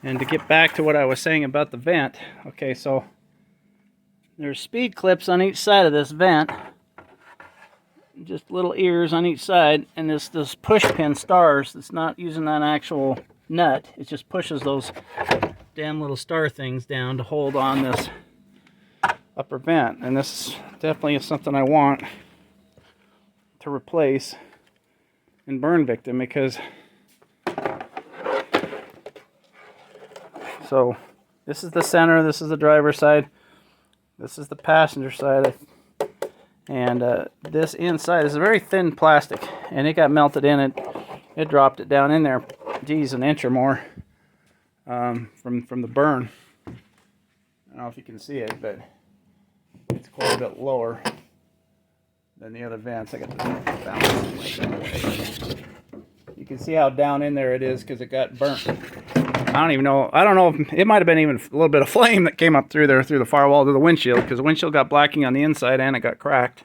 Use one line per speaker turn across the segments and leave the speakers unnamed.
And to get back to what I was saying about the vent, okay, so there's speed clips on each side of this vent, just little ears on each side, and this push pin stars. It's not using an actual nut, it just pushes those damn little star things down to hold on this upper vent. And this definitely is something I want to replace in burn victim, because so this is the center, this is the driver's side, this is the passenger side, and this inside is a very thin plastic, and it got melted in it. It dropped it down in there, geez, an inch or more from the burn. I don't know if you can see it, but it's quite a bit lower than the other vents. I got the balance. You can see how down in there it is because it got burnt. I don't know if it might have been even a little bit of flame that came up through there, through the firewall to the windshield, because the windshield got blacking on the inside and it got cracked.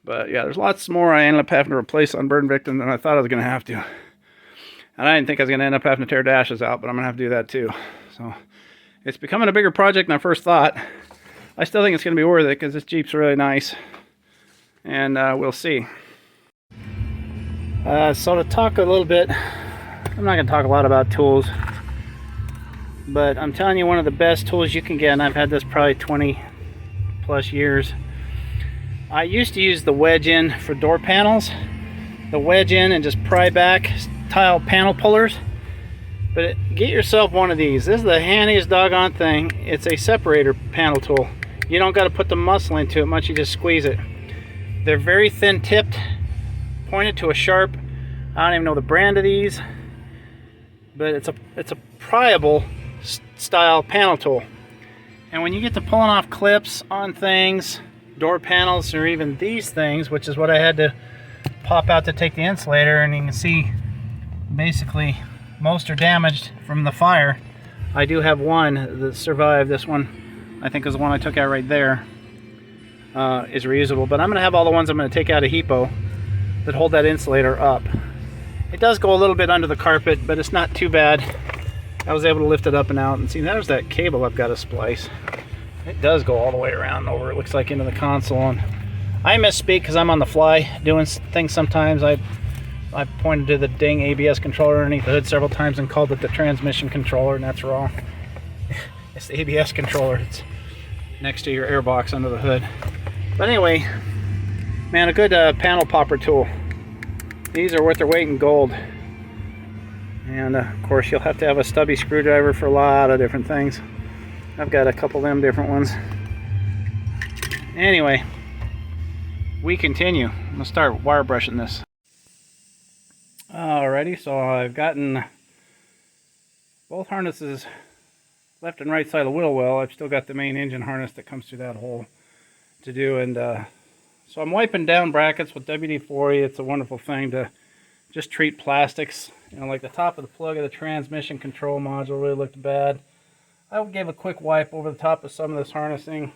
But yeah, there's lots more I ended up having to replace on burn victim than I thought I was going to have to. And I didn't think I was going to end up having to tear dashes out, but I'm going to have to do that too. So it's becoming a bigger project than I first thought. I still think it's going to be worth it because this Jeep's really nice. And we'll see. So to talk a little bit, I'm not going to talk a lot about tools, but I'm telling you, one of the best tools you can get, and I've had this probably 20 plus years. I used to use the wedge in for door panels, the wedge in and just pry back tile panel pullers. But get yourself one of these. This is the handiest doggone thing. It's a separator panel tool. You don't got to put the muscle into it much, you just squeeze it. They're very thin tipped, pointed to a sharp, I don't even know the brand of these, but it's a pryable style panel tool. And when you get to pulling off clips on things, door panels, or even these things, which is what I had to pop out to take the insulator, and you can see basically most are damaged from the fire. I do have one that survived. This one, I think, is the one I took out right there, is reusable. But I'm going to have all the ones I'm going to take out of Hippo that hold that insulator up. It does go a little bit under the carpet, but it's not too bad. I was able to lift it up and out, and see, there's that cable I've got to splice. It does go all the way around over, it looks like, into the console. And I misspeak because I'm on the fly doing things sometimes. I pointed to the dang ABS controller underneath the hood several times and called it the transmission controller, and that's wrong. It's the ABS controller. It's next to your airbox under the hood. But anyway, man, a good panel popper tool. These are worth their weight in gold. And of course, you'll have to have a stubby screwdriver for a lot of different things. I've got a couple of them different ones. Anyway, we continue. I'm going to start wire brushing this. Alrighty, so I've gotten both harnesses left and right side of the wheel well. I've still got the main engine harness that comes through that hole to do. And so I'm wiping down brackets with WD-40. It's a wonderful thing to just treat plastics. You know, like the top of the plug of the transmission control module really looked bad. I gave a quick wipe over the top of some of this harnessing.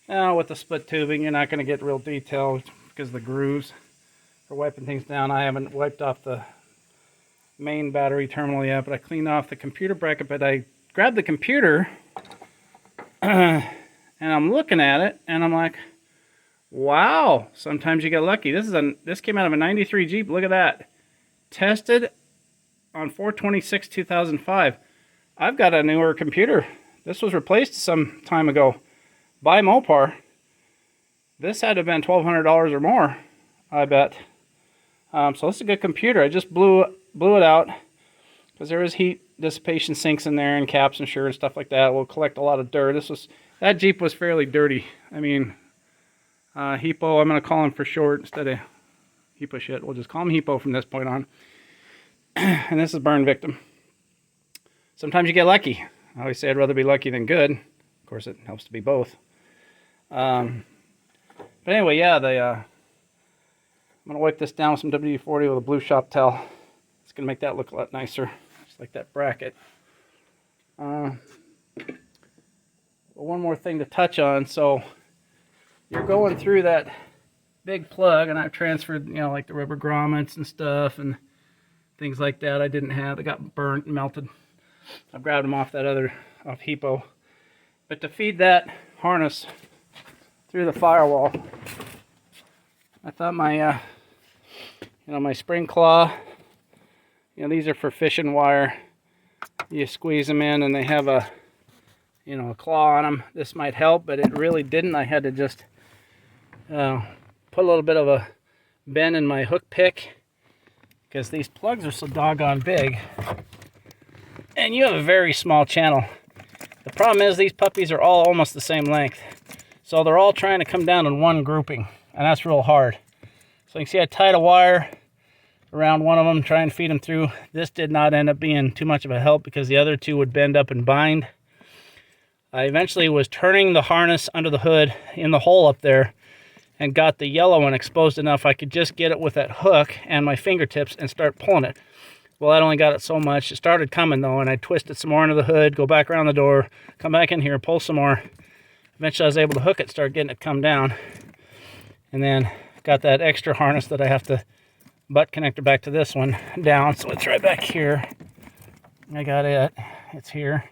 Now with the split tubing, you're not going to get real detailed because of the grooves for wiping things down. I haven't wiped off the main battery terminal yet, but I cleaned off the computer bracket. But I grabbed the computer and I'm looking at it and I'm like, wow, sometimes you get lucky. This came out of a 93 Jeep. Look at that. Tested on 4/26/2005. I've got a newer computer. This was replaced some time ago by Mopar. This had to have been $1,200 or more, I bet. So this is a good computer. I just blew it out because there is heat dissipation sinks in there and caps and and stuff like that. Will collect a lot of dirt. That Jeep was fairly dirty. I mean, Hippo, I'm going to call him for short instead of Hippo shit. We'll just call him Hippo from this point on. And this is burn victim. Sometimes you get lucky. I always say I'd rather be lucky than good. Of course, it helps to be both. But anyway, yeah, I'm going to wipe this down with some WD-40 with a blue shop towel. It's going to make that look a lot nicer, just like that bracket. Well, one more thing to touch on. So you're going through that big plug, and I've transferred, you know, like the rubber grommets and stuff and things like that I didn't have. They got burnt and melted. I've grabbed them off off Hippo. But to feed that harness through the firewall, I thought my, my spring claw, these are for fishing wire. You squeeze them in and they have a claw on them. This might help, but it really didn't. I had to just put a little bit of a bend in my hook pick because these plugs are so doggone big. And you have a very small channel. The problem is these puppies are all almost the same length. So they're all trying to come down in one grouping, and that's real hard. So you can see I tied a wire around one of them, trying to feed them through. This did not end up being too much of a help because the other two would bend up and bind. I eventually was turning the harness under the hood in the hole up there and got the yellow one exposed enough I could just get it with that hook and my fingertips and start pulling it. Well, that only got it so much. It started coming though, and I twisted some more into the hood, go back around the door, come back in here, pull some more. Eventually I was able to hook it, start getting it come down. And then got that extra harness that I have to butt connector back to this one down, so it's right back here. I got it. It's here.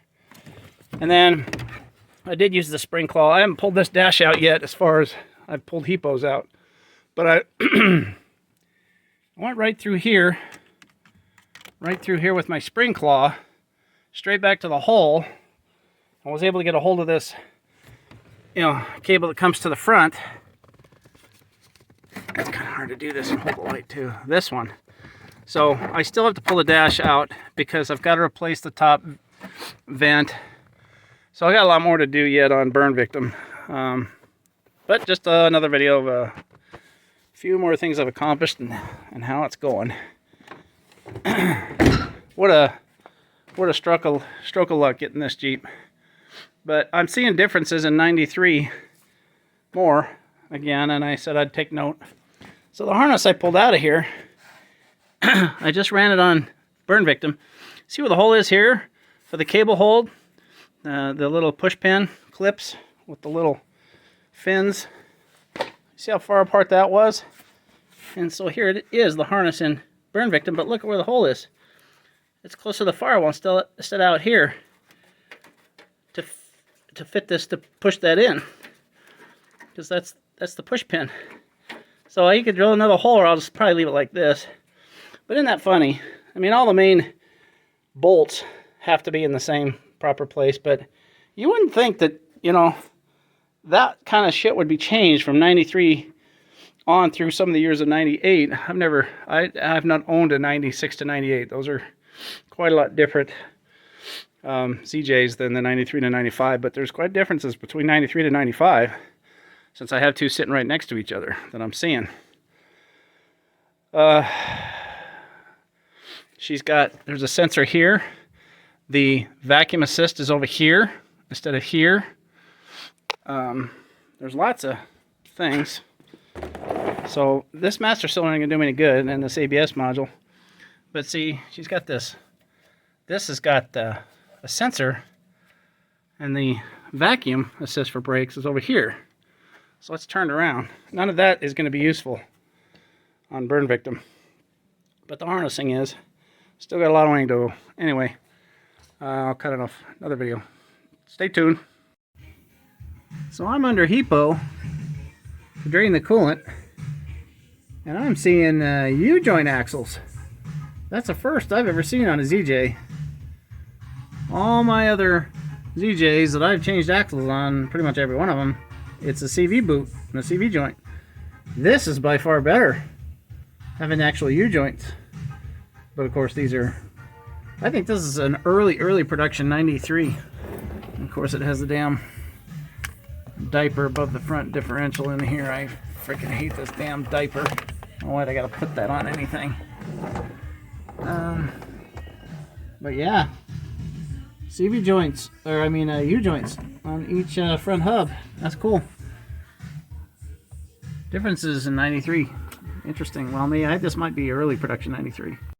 And then I did use the spring claw. I haven't pulled this dash out yet as far as I've pulled Hippos out. But I went right through here with my spring claw, straight back to the hole. I was able to get a hold of this, cable that comes to the front. It's kind of hard to do this and hold the light too. This one. So I still have to pull the dash out because I've got to replace the top vent. So I got a lot more to do yet on Burn Victim. But just another video of a few more things I've accomplished and how it's going. What a stroke of luck getting this Jeep. But I'm seeing differences in 93 more again, and I said I'd take note. So the harness I pulled out of here, I just ran it on Burn Victim. See where the hole is here for the cable hold? The little push pin clips with the little fins. See how far apart that was? And so here it is, the harness in Burn Victim, but look at where the hole is. It's close to the firewall instead out here to fit this, to push that in, because that's the push pin. So you could drill another hole, or I'll just probably leave it like this. But isn't that funny? I mean, all the main bolts have to be in the same proper place, but you wouldn't think that, that kind of shit would be changed from 93 on through some of the years of 98. I've not owned a 96 to 98. Those are quite a lot different CJs than the 93 to 95, but there's quite differences between 93 to 95, since I have two sitting right next to each other that I'm seeing. There's a sensor here. The vacuum assist is over here instead of here. There's lots of things. So this master cylinder ain't gonna do me any good, and this ABS module. But see, she's got this. This has got a sensor, and the vacuum assist for brakes is over here. So let's turn it around. None of that is going to be useful on Burn Victim, but the harnessing is. Still got a lot of way to go. Anyway, I'll cut it off. Another video. Stay tuned. So I'm under Hippo to drain the coolant, and I'm seeing U-joint axles. That's the first I've ever seen on a ZJ. All my other ZJs that I've changed axles on, pretty much every one of them, it's a CV boot and a CV joint. This is by far better, having actual U-joints. But of course these are, I think this is an early production 93. And of course it has the damn diaper above the front differential in here. I freaking hate this damn diaper. I don't know why I gotta put that on anything. But yeah, CV joints, or I mean U-joints on each front hub. That's cool. Differences in 93. Interesting. Well, this might be early production 93.